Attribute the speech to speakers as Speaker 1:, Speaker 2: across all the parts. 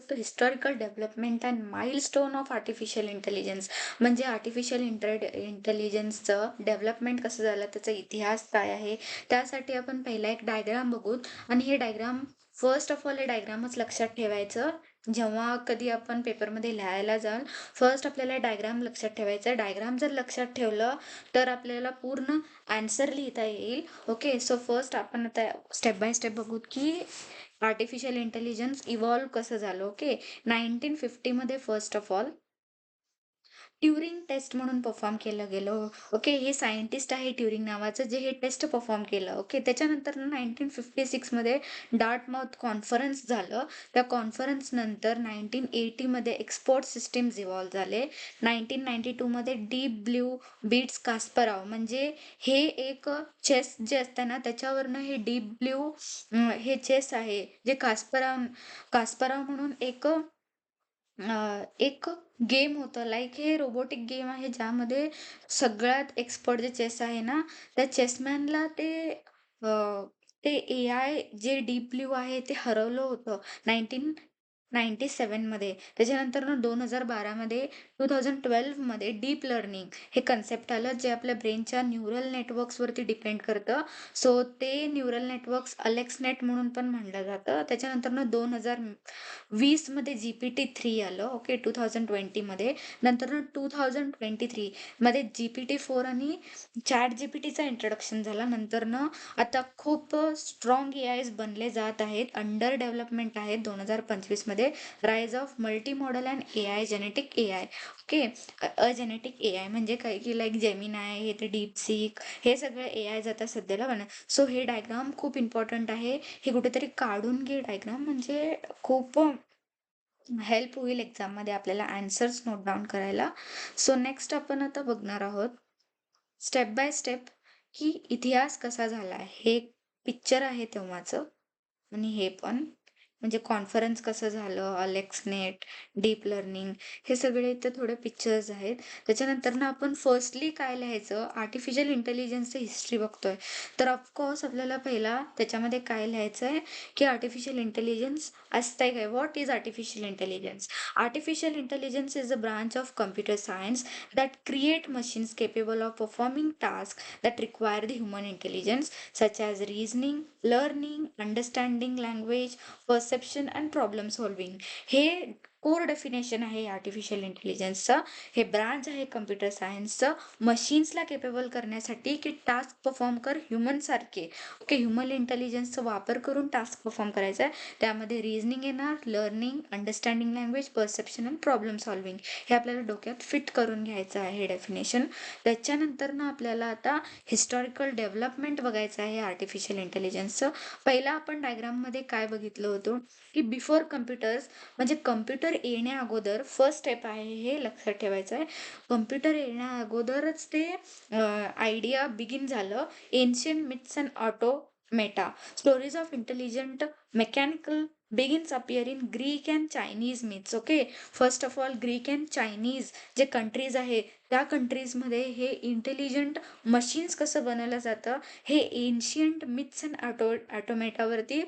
Speaker 1: बघतो historical development and milestone of artificial intelligence. म्हणजे artificial इंटेलिजन्सचं development कसं झालं, त्याचा इतिहास काय आहे, त्यासाठी आपण पहिला एक डायग्राम बघू. आणि हे डायग्राम, फर्स्ट ऑफ ऑल हे डायग्रामच लक्षात ठेवायचं. जेव्हा कधी आपण पेपरमध्ये लिहायला जाल, फर्स्ट आपल्याला डायग्राम लक्षात ठेवायचं. डायग्राम जर लक्षात ठेवलं तर आपल्याला पूर्ण आन्सर लिहिता येईल. ओके, सो फर्स्ट आपण आता स्टेप बाय स्टेप बघू की आर्टिफिशियल इंटेलिजन्स इव्हॉल्व कसं झालं. ओके, 1950 मध्ये first of all Turing test म्हणून परफॉर्म केलं गेलं. ओके, हे सायंटिस्ट आहे ट्युरिंग नावाचं, जे हे टेस्ट परफॉर्म केलं. ओके, त्याच्यानंतर 1956 मध्ये डार्टमाउथ कॉन्फरन्स झालं. त्या कॉन्फरन्स नंतर 1980 मध्ये एक्सपोर्ट सिस्टीम्स इव्हॉल्व झाले. 1992 मध्ये डीप ब्ल्यू बीट्स कास्पराव, म्हणजे हे एक चेस जे असतं ना, त्याच्यावरनं हे डीप ब्ल्यू हे चेस आहे, जे कास्पराव कास्पराव म्हणून एक गेम होतं. लाईक हे रोबोटिक गेम आहे, ज्यामध्ये सगळ्यात एक्सपर्ट जे चेस आहे ना, त्या चेसमॅनला ते ए आय जे डीप ब्ल्यू आहे ते हरवलं होतं 1997 मध्ये. त्याच्यानंतर 2012 मध्ये 2012 मध्ये डीप लर्निंग हे कन्सेप्ट आलं, जे आपल्या ब्रेनच्या न्यूरल नेटवर्क्सवरती डिपेंड करतं. सो ते न्यूरल नेटवर्क्स अलेक्सनेट म्हणून पण म्हणलं जातं. त्याच्यानंतर 2020 मध्ये GPT-3 आलं. ओके, 2020 मध्ये. नंतर 2023 मध्ये GPT-4 आणि चॅट जीपीटीचा इंट्रोडक्शन झाला. नंतर आता खूप स्ट्रॉंग ए आयज बनले जात आहेत, अंडर डेव्हलपमेंट आहेत. 2025 मध्ये rise of multi modal and A I, agentic A I. Okay, agentic A I म्हणजे काय की लाईक जेमिनाय, हे ते डीपसीक, हे सगळे ए आय जातात सध्याला बना. सो हे डायग्राम खूप इम्पॉर्टंट आहे. हे कुठेतरी काढून घे डायग्राम, म्हणजे खूप हेल्प होईल एक्झाममध्ये आपल्याला आन्सर्स नोट डाऊन करायला. सो नेक्स्ट आपण आता बघणार आहोत स्टेप बाय स्टेप की इतिहास कसा झाला. हे एक पिक्चर आहे तेव्हाचं, आणि हे पण म्हणजे कॉन्फरन्स कसं झालं, अलेक्सनेट, डीप लर्निंग, हे सगळे इथे थोडे पिक्चर्स आहेत. त्याच्यानंतर आपण फर्स्टली काय लिहायचं, आर्टिफिशियल इंटेलिजन्सचं हिस्ट्री बघतोय, तर ऑफकोर्स आपल्याला पहिला त्याच्यामध्ये काय लिहायचं आहे की आर्टिफिशियल इंटेलिजन्स असतंय काय. What is artificial intelligence? Artificial intelligence is a branch of computer science that create machines capable of performing tasks that require the human intelligence, such as reasoning, learning, understanding language, perception and problem solving. हे core definition आहे artificial इंटेलिजन्सचं. हे branch आहे computer सायन्सचं, मशीन्सला capable करण्यासाठी की task perform कर human सारखे. Okay, human इंटेलिजन्सचा वापर करून टास्क परफॉर्म करायचा आहे. त्यामध्ये रिझनिंग येणार, learning, understanding language, perception and problem solving, हे आपल्याला डोक्यात फिट करून घ्यायचं आहे डेफिनेशन. त्याच्यानंतर आपल्याला आता हिस्टॉरिकल डेव्हलपमेंट बघायचं आहे आर्टिफिशियल इंटेलिजन्सचं. पहिला आपण डायग्राममध्ये काय बघितलं होतं की बिफोर कम्प्युटर्स, म्हणजे कम्प्युटर येण्या अगोदर, फर्स्ट स्टेप आहे हे लक्षात ठेवायचं आहे. कम्प्युटर येण्या अगोदरच ते आयडिया बिगिन झालं. Ancient myths and automata, stories of intelligent mechanical begins appear in Greek and Chinese myths. Okay, first of all Greek and Chinese जे कंट्रीज आहे, त्या कंट्रीजमध्ये हे इंटेलिजंट मशीन्स कसं बनवलं जातं, हे एन्शियंट मिथ्स अँड ऑटोमेटावरती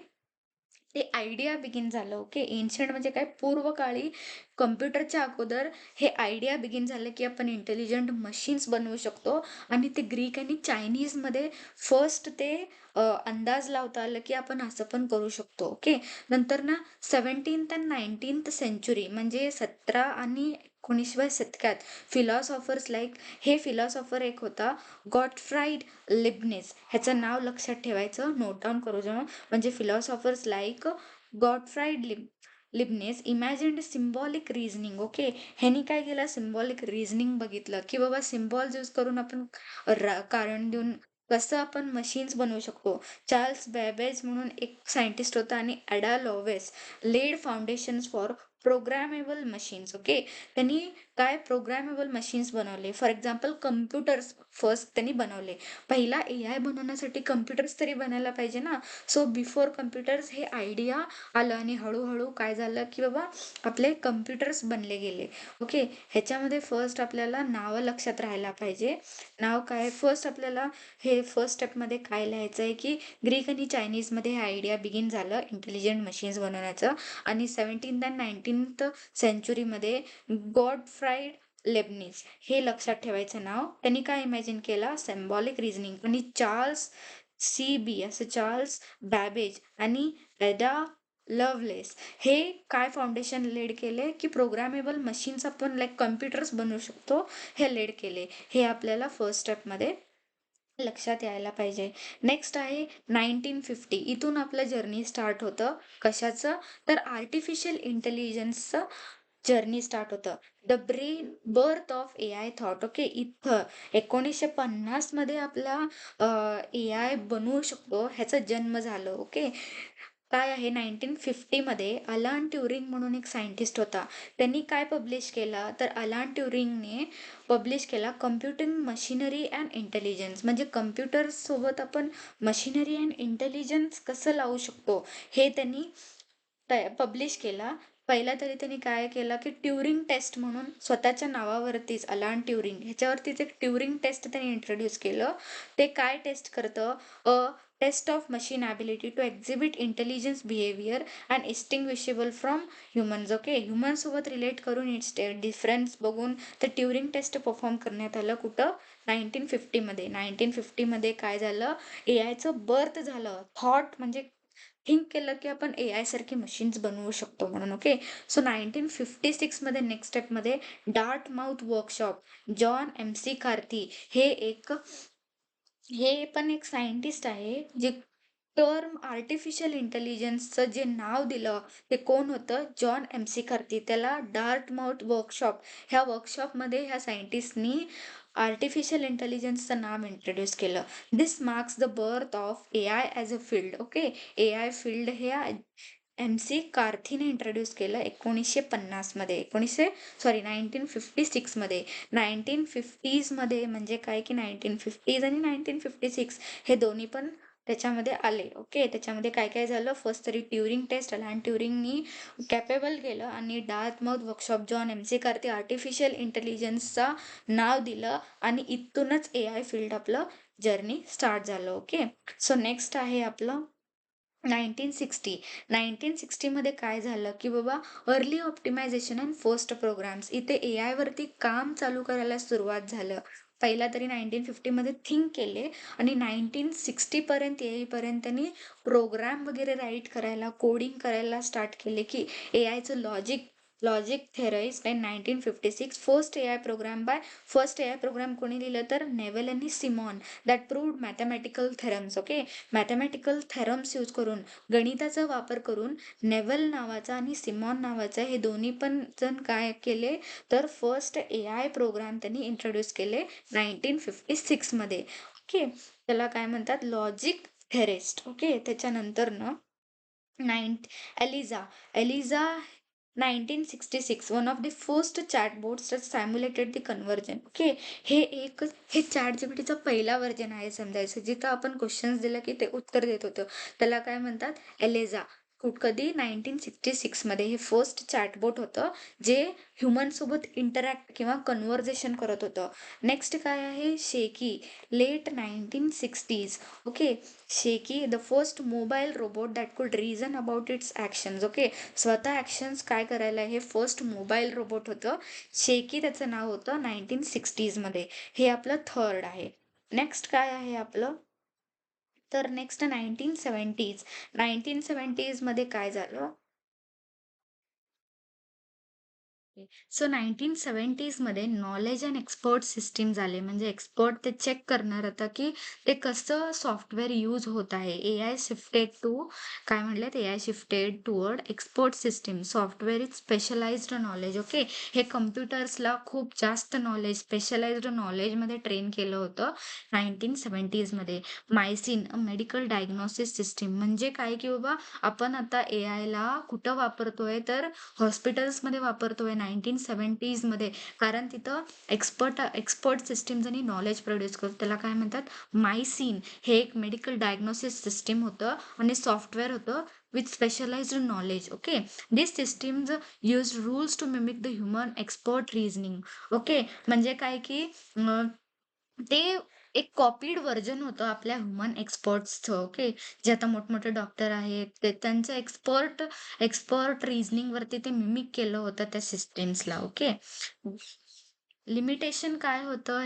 Speaker 1: ते आयडिया बिगिन झालं. ओके, एन्शियंट म्हणजे काय, पूर्वकाळी कम्प्युटरच्या अगोदर हे आयडिया बिगिन झालं की आपण इंटेलिजंट मशीन्स बनवू शकतो. आणि ते ग्रीक आणि चायनीजमध्ये फर्स्ट ते अंदाज लावता आलं की आपण असं पण करू शकतो. ओके, नंतर 17th अँड 19th सेंचुरी, म्हणजे 17 आणि 19व्या शतकात फिलॉसॉफर्स लाईक, हे फिलॉसॉफर एक होता गॉटफ्राईड लिबनिस, ह्याचं नाव लक्षात ठेवायचं, नोट डाऊन करू जाऊ. म्हणजे philosophers like Gottfried Leibniz imagined symbolic reasoning. Okay, ह्यानी काय केलं, सिम्बॉलिक रिझनिंग बघितलं की बाबा सिम्बॉल्स यूज करून आपण कारण देऊन कसं आपण मशीन्स बनवू शकतो. चार्ल्स बॅबेज म्हणून एक सायंटिस्ट होता, आणि Ada Lovelace laid foundations for programmable machines. Okay, त्यांनी काय प्रोग्रॅमेबल मशीन्स बनवले. फॉर एक्झाम्पल कम्प्युटर्स फर्स्ट त्यांनी बनवले. पहिला ए आय बनवण्यासाठी कम्प्युटर्स तरी बनायला पाहिजे ना. सो बिफोर कम्प्युटर्स हे आयडिया आलं, आणि हळूहळू काय झालं की बाबा आपले कम्प्युटर्स बनले गेले. ओके, ह्याच्यामध्ये फर्स्ट आपल्याला नावं लक्षात राहायला पाहिजे. नाव काय, फर्स्ट आपल्याला हे फर्स्ट स्टेपमध्ये काय लिहायचं आहे की ग्रीक आणि चायनीजमध्ये हे आयडिया बिगिन झालं इंटेलिजंट मशीन्स बनवण्याचं. आणि 17th अँड 14th सेंचुरीमध्ये गॉडफ्राईड लेबनिज हे लक्षात ठेवायचं नाव. त्यांनी काय इमॅजिन केला? Symbolic reasoning. आणि चार्ल्स बॅबेज आणि एडा लवलेस हे काय फाउंडेशन लेड केले की प्रोग्रामेबल मशीन्स आपण लाईक कम्प्युटर्स बनवू शकतो, हे लेड केले. हे आपल्याला फर्स्ट स्टेपमध्ये लक्षात यायला पाहिजे. नेक्स्ट आहे 1950. इथून आपलं जर्नी स्टार्ट होतं. कशाचं? तर आर्टिफिशियल इंटेलिजन्सचं जर्नी स्टार्ट होतं. The brain birth of A I thought. Okay, इथं 1950 मध्ये आपला ए आय बनवू शकतो ह्याचा जन्म झालं. ओके, काय आहे 1950 मध्ये अलान ट्युरिंग म्हणून एक सायंटिस्ट होता. त्यांनी काय पब्लिश केला? तर अलान ट्युरिंगने पब्लिश केला कम्प्युटिंग मशिनरी अँड इंटेलिजन्स. म्हणजे कम्प्युटर सोबत आपण मशिनरी अँड इंटेलिजन्स कसं लावू शकतो हे त्यांनी पब्लिश केला. पहिला तरी त्यांनी काय केलं की ट्युरिंग टेस्ट म्हणून स्वतःच्या नावावरतीच अलान ट्युरिंग ह्याच्यावरतीच एक ट्युरिंग टेस्ट त्यांनी इंट्रोड्यूस केलं. ते काय टेस्ट करतं? A test of machine ability to exhibit intelligence behaviour and extinguishable from humans. Okay, ह्युमन्ससोबत रिलेट करून इट्स डिफरन्स बघून ते ट्युरिंग टेस्ट परफॉर्म करण्यात आलं. कुठं? 1950 मध्ये. 1950 मध्ये काय झालं? ए आयचं बर्थ झालं. थॉट म्हणजे थिंक केलं की आपण ए आय सारखी मशीन्स बनवू शकतो म्हणून. ओके, सो 1956 मध्ये नेक्स्ट स्टेपमध्ये Dartmouth workshop, John M C Carthy हे पण एक सायंटिस्ट आहे जे टर्म आर्टिफिशियल इंटेलिजन्सचं जे नाव दिलं ते कोण होतं? John M C Carthy. त्याला डार्ट माउथ वर्कशॉप ह्या वर्कशॉपमध्ये ह्या सायंटिस्टनी आर्टिफिशियल इंटेलिजन्सचं नाव इंट्रोड्यूस केलं. This marks the birth of A I as a field. Okay, A I field हे एम सी कार्थीने इंट्रोड्यूस केलं 1950 मध्ये. 1956 मध्ये. 1950मध्ये म्हणजे काय की 1950s आणि 1956 हे दोन्ही पण त्याच्यामध्ये आले. ओके, त्याच्यामध्ये काय काय झालं? फर्स्ट तरी ट्युरिंग टेस्ट अलान ट्युरिंगनी कॅपेबल केलं आणि Dartmouth workshop John M C Karti artificial इंटेलिजन्सचा नाव दिलं आणि इथूनच ए आय फील्ड आपलं जर्नी स्टार्ट झालं. ओके, सो नेक्स्ट आहे आपलं 1960. 1960 मध्ये काय झालं की बाबा early optimisation and first programs. इथे ए आय वरती काम चालू करायला सुरुवात झालं. पहिला तरी 1950 मध्ये थिंक केले आणि 1960 पर्यंत येईपर्यंत त्यांनी प्रोग्राम वगैरे राईट करायला, कोडिंग करायला स्टार्ट केले की ए आयचं logic theorised in 1956. First A I program कोणी लिहिलं? तर नेवेल आणि Simon. That proved mathematical theorems. Okay, mathematical theorems use करून, गणिताचा वापर करून नेवल नावाचा आणि सिमॉन नावाचा हे दोन्ही पण जण काय केले? तर फर्स्ट ए आय प्रोग्राम त्यांनी इंट्रोड्यूस केले 1956 मध्ये. ओके, त्याला काय म्हणतात? लॉजिक थेरेस्ट. ओके, त्याच्यानंतर ना Eliza Eliza 1966 one of the first chatbots that simulated the conversion. Okay, हे चॅट जीपीटीचा पहिला व्हर्जन आहे समजायचं, जिथं आपण क्वेश्चन्स दिलं की ते उत्तर देत होतं. त्याला काय म्हणतात? एलेझा. कधी? 1966 मध्ये हे फर्स्ट चॅटबोट होतं जे ह्युमन सोबत इंटरॅक्ट किंवा कन्व्हर्जेशन करत होतं. नेक्स्ट काय आहे? Shakey, late 1960s. Okay, Shakey the first mobile robot that could reason about its actions. Okay, स्वतः ॲक्शन्स काय करायला हे फर्स्ट मोबाईल रोबोट होतं. शेकी त्याचं नाव होतं 1960sमध्ये. हे आपलं थर्ड आहे. नेक्स्ट काय आहे आपलं? तर नेक्स्ट 1970s. 1970sमध्ये काय झालं? सो 1970sमध्ये नॉलेज अँड एक्सपर्ट सिस्टीम झाले. म्हणजे एक्सपर्ट ते चेक करणार होता की ते कसं सॉफ्टवेअर यूज होत आहे. ए आय शिफ्टेड टू काय म्हणलेत? A I shifted toward expert system. Software is specialised knowledge. Okay, हे कम्प्युटर्सला खूप जास्त नॉलेज, स्पेशलाइज्ड नॉलेजमध्ये ट्रेन केलं होतं 1970sमध्ये. मायसिन मेडिकल डायग्नोसिस सिस्टीम म्हणजे काय की बाबा आपण आता ए आयला कुठं वापरतोय? तर हॉस्पिटल्समध्ये वापरतोय 1970sमध्ये. कारण तिथं एक्सपर्ट सिस्टीम्स आणि नॉलेज प्रोड्यूस करतो. त्याला काय म्हणतात? मायसिन. हे एक मेडिकल डायग्नोसिस सिस्टीम होतं आणि सॉफ्टवेअर होतं with specialised knowledge. Okay, this systems use rules to mimic the human expert reasoning. Okay, म्हणजे काय की ते एक कॉपीड व्हर्जन होतं आपल्या ह्युमन एक्सपर्ट्सचं, ओके. जे आता मोठमोठे डॉक्टर आहेत, ते त्यांचं एक्सपर्ट एक्सपर्ट रिझनिंगवरती ते मिमिक केलं होतं त्या सिस्टम्सला, ओके. लिमिटेशन काय होतं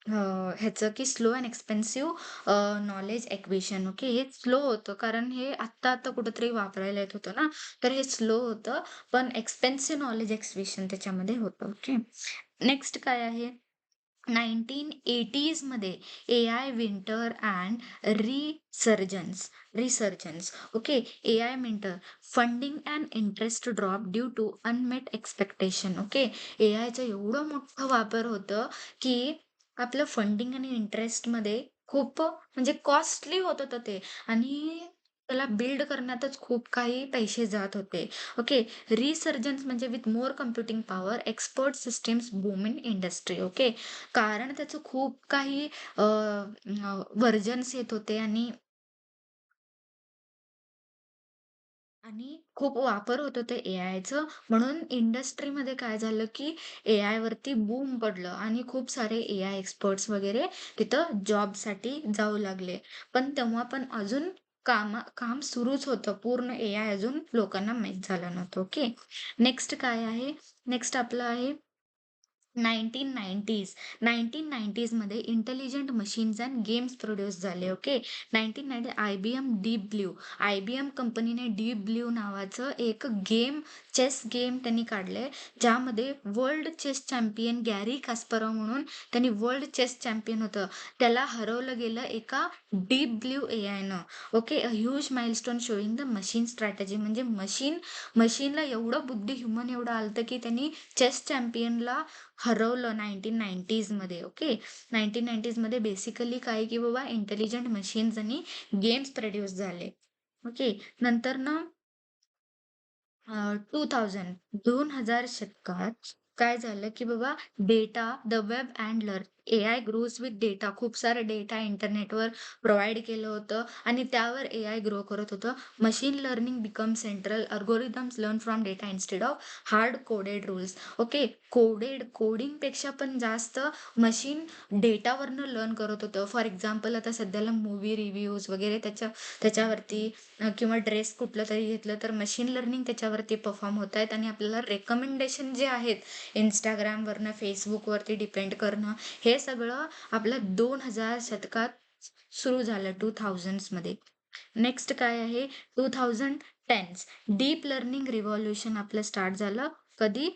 Speaker 1: ह्याचं, की slow and expensive knowledge acquisition, okay. हे स्लो होतं कारण हे आत्ता कुठेतरी वापरायला येत होतं ना, तर हे स्लो होतं. पण एक्सपेन्सिव्ह नॉलेज एक्विशन त्याच्यामध्ये होतं, ओके. नेक्स्ट काय आहे? 1980s मध्ये AI winter and resurgence, okay. AI winter, funding and interest drop due to unmet expectation, okay. एआयचं एवढं मोठं वापर होतं की आपलं फंडिंग आणि इंटरेस्टमध्ये खूप म्हणजे कॉस्टली होत होतं ते, आणि त्याला बिल्ड करण्यातच खूप काही पैसे जात होते, ओके. रिसर्जन्स म्हणजे with more computing power, expert systems boom in industry, okay. कारण त्याचं खूप काही व्हर्जन्स येत होते, आणि खूप वापर होत होते एआयचं. म्हणून इंडस्ट्रीमध्ये काय झालं, की एआय वरती बूम पडलं आणि खूप सारे एआय एक्सपर्ट्स वगैरे तिथं जॉबसाठी जाऊ लागले. पण तेव्हा पण अजून काम सुरूच होतं. पूर्ण एआय अजून लोकांना माहीत झालं नव्हतं. ओके. नेक्स्ट काय आहे? नेक्स्ट आपलं आहे 1990s. 1990s मध्ये intelligent machines and games produce झाले, okay. 1990 IBM Deep Blue, IBM कंपनीने डीप ब्ल्यू नावाचं एक चेस गेम त्यांनी काढले, ज्यामध्ये world chess champion Garry Kasparov म्हणून, त्यांनी वर्ल्ड चेस चॅम्पियन होतं, त्याला हरवलं गेलं एका डीप ब्ल्यू एआयनं, okay. A huge milestone showing the machine strategy, म्हणजे मशीनला एवढं बुद्धी, ह्युमन एवढं आलतं की त्यांनी चेस चॅम्पियनला हरवलं 1990s मध्ये, ओके. 1990s मध्ये बेसिकली काय, की बाबा इंटेलिजंट मशीन्स आणि गेम्स प्रोड्यूस झाले, ओके. नंतर ना 2000 शतकात काय झालं, की बाबा data, the web and learn, AI grows with data, खूप सारं डेटा इंटरनेटवर प्रोव्हाईड केलं होतं आणि त्यावर एआय ग्रो करत होतं. Machine learning become central, algorithms learn from data instead of hard coded rules, okay. कोडिंगपेक्षा पण जास्त मशीन डेटावरनं लर्न करत होतं. फॉर एक्झाम्पल, आता सध्याला मूव्ही रिव्ह्यूज वगैरे त्याच्यावरती किंवा ड्रेस कुठलं तरी घेतलं तर मशीन लर्निंग त्याच्यावरती परफॉर्म होत आहेत, आणि आपल्याला रेकमेंडेशन जे आहेत Instagramवरनं, Facebookवरती डिपेंड करणं, हे सगळं आपलं 2000 शतकात सुरू झालं, 2000मध्ये. नेक्स्ट काय आहे? 2010s डीप लर्निंग रिव्हॉल्युशन आपलं स्टार्ट झालं. कधी?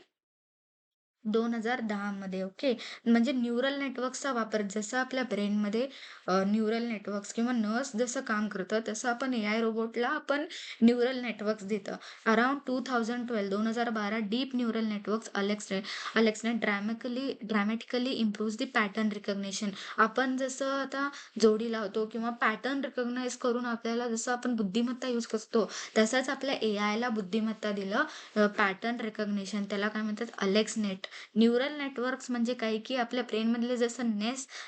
Speaker 1: 2010 मध्ये, ओके. म्हणजे न्यूरल नेटवर्क्सचा वापर, जसं आपल्या ब्रेनमध्ये न्यूरल नेटवर्क्स किंवा नर्व्स जसं काम करतं, तसं आपण एआय रोबोटला आपण न्यूरल नेटवर्क्स देतं. अराउंड 2012 डीप न्यूरल नेटवर्क्स अलेक्सने dramatically improve the pattern recognition. आपण जसं आता जोडी लावतो किंवा पॅटर्न रिकग्नाइज करून आपल्याला जसं आपण बुद्धिमत्ता यूज करतो, तसंच आपल्या एआयला बुद्धिमत्ता दिलं, पॅटर्न रिकग्निशन. त्याला काय म्हणतात? अलेक्सनेट. न्यूरल नेटवर्क्स म्हणजे काय, की आपल्या ब्रेनमधले जसं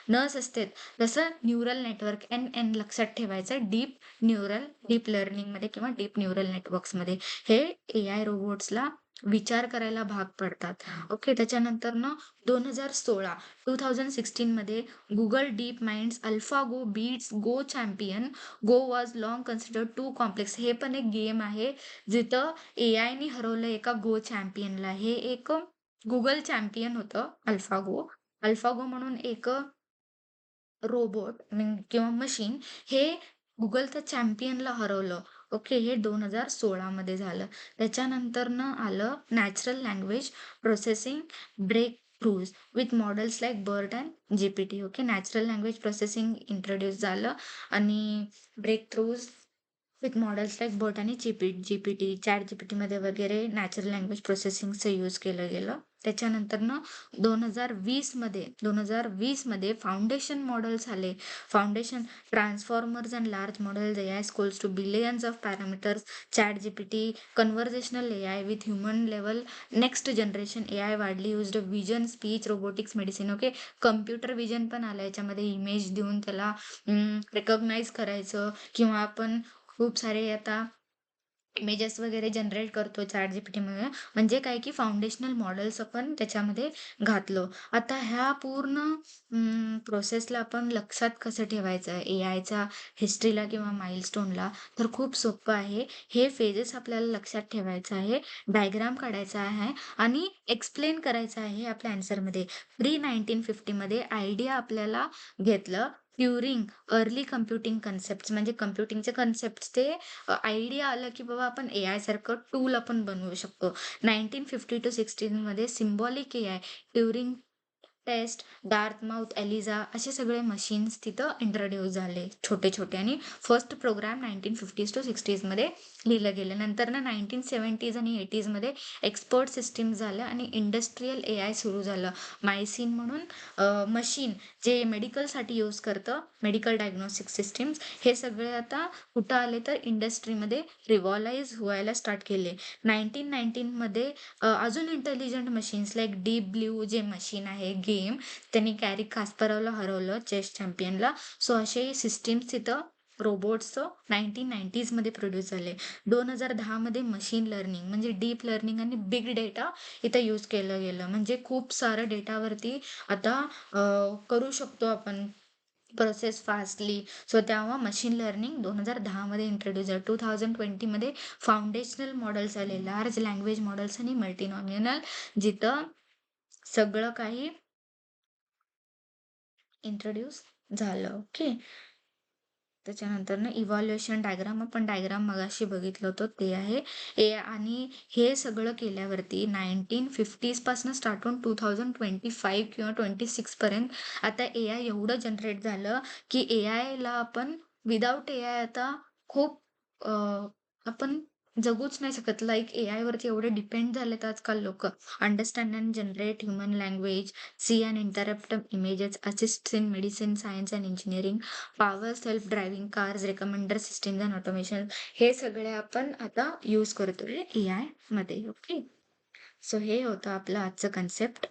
Speaker 1: नर्व्स असतात, तसं न्यूरल नेटवर्क एन लक्षात ठेवायचं. डीप लर्निंगमध्ये किंवा डीप न्यूरल नेटवर्क्समध्ये हे एआय रोबोट्सला विचार करायला भाग पडतात, ओके. त्याच्यानंतर ना 2016 मध्ये Google DeepMind's AlphaGo beats Go champion. Go was long considered too complex. हे पण एक गेम आहे जिथं एआयने हरवलं एका गो चॅम्पियनला. हे एक गुगल चॅम्पियन होतं, अल्फागो. अल्फागो म्हणून एक रोबोट किंवा मशीन, हे गुगलच्या चॅम्पियनला हरवलं, ओके. हे 2016 मध्ये झालं. त्याच्यानंतरनं आलं natural language processing breakthroughs with models like BERT and GPT, okay. Natural language processing introduce झालं, आणि breakthroughs with models like BERT आणि जीपीटी, चॅट जीपीटीमध्ये वगैरे नॅचरल लँग्वेज प्रोसेसिंगचं यूज केलं गेलं. त्याच्यानंतरनं 2020 मध्ये फाउंडेशन मॉडेल्स आले. Foundation transformers and large models, AI scales to billions of parameters, chat GPT, conversational AI with human level, next generation AI वाढली used, vision, speech, robotics, medicine, okay. Computer vision पण आलं याच्यामध्ये, image देऊन त्याला recognise करायचं, किंवा आपण खूप सारे आता इमेजेस वगैरे जनरेट करतो ChatGPTमुळे. म्हणजे काय की फाउंडेशनल मॉडेल्स आपण त्याच्यामध्ये घातलो. आता ह्या पूर्ण प्रोसेसला आपण लक्षात कसं ठेवायचं आहे एआयच्या हिस्ट्रीला किंवा माइलस्टोनला, तर खूप सोपं आहे. हे फेजेस आपल्याला लक्षात ठेवायचं आहे, डायग्राम काढायचा आहे आणि एक्सप्लेन करायचं आहे आपल्या आन्सरमध्ये. प्री 1950 मध्ये आयडिया आपल्याला घेतलं. ट्युरिंग अर्ली कम्प्युटिंग कन्सेप्ट म्हणजे कम्प्युटिंगचे कन्सेप्ट ते आयडिया आलं की बाबा आपण एआय सारखं टूल आपण बनवू शकतो. 1950 टू 60 मध्ये symbolic AI, Turing test, Dartmouth, ELIZA असे सगळे मशीन्स तिथं इंट्रोड्यूस झाले छोटे छोटे. आणि फर्स्ट प्रोग्राम 1950 टू 60 मध्ये लिहिलं गेलं. नंतर ना 1970s आणि 80s मध्ये एक्सपर्ट सिस्टीम झालं आणि इंडस्ट्रीयल एआय सुरू झालं. मायसिन म्हणून मशीन जे मेडिकलसाठी यूज करतं, मेडिकल डायग्नोस्टिक सिस्टीम्स, हे सगळे आता कुठं आले तर इंडस्ट्रीमध्ये रिव्हॉलाइज व्हायला स्टार्ट केले. 1919 मध्ये अजून intelligent machines like deep blue जे मशीन आहे गेम, त्यांनी कॅरी कास्परवला हरवलं चेस चॅम्पियनला. सो असे सिस्टीम्स तिथं रोबोट्सचं 1990s मध्ये प्रोड्यूस झाले. 2010 मध्ये मशीन लर्निंग म्हणजे डीप लर्निंग आणि बिग डेटा इथं यूज केलं गेलं. म्हणजे खूप सारं डेटावरती आता करू शकतो आपण प्रोसेस फास्टली. सो तेव्हा मशीन लर्निंग 2010 मध्ये इंट्रोड्यूस झालं. 2020 मध्ये फाउंडेशनल मॉडेल्स आले, लार्ज लँग्वेज मॉडेल्स आणि मल्टीनॉमिनल, जिथं सगळं काही इंट्रोड्यूस झालं. ओके. त्याच्यानंतर ना इव्हॅल्युएशन डायग्राम, आपण डायग्राम मगाशी बघितलं होतं ते आहे आणि हे सगळं केल्यावरती 1950s पासून स्टार्ट होऊन 2025 किंवा 26 पर्यंत आता एआय एवढं जनरेट झालं की एआयला आपण विदाउट एआय आता खूप आपण जगूच नाही शकत. लाईक एआय वरती एवढे डिपेंड झालेत आजकाल लोक. Understand and generate human language, see and interpret images, assist in medicine, science and engineering, power, self driving cars, recommender systems and automation, हे सगळे आपण आता यूज करतोय एआय मध्ये. ओके. सो हे होतं आपलं आजचं concept,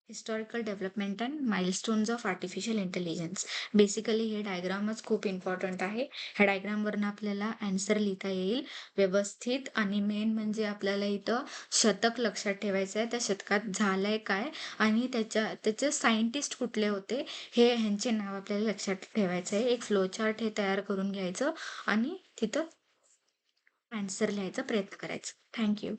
Speaker 1: historical development and milestones of artificial intelligence. Basically हे डायग्रामच खूप इम्पॉर्टंट आहे. ह्या डायग्रामवरनं आपल्याला आन्सर लिहिता येईल व्यवस्थित. आणि मेन म्हणजे आपल्याला इथं शतक लक्षात ठेवायचं आहे, त्या शतकात झालंय काय आणि त्याचे सायंटिस्ट कुठले होते, हे ह्यांचे नाव आपल्याला लक्षात ठेवायचं आहे. एक फ्लोचार्ट हे तयार करून घ्यायचं आणि तिथं आन्सर लिहायचा प्रयत्न करायचा. थँक्यू.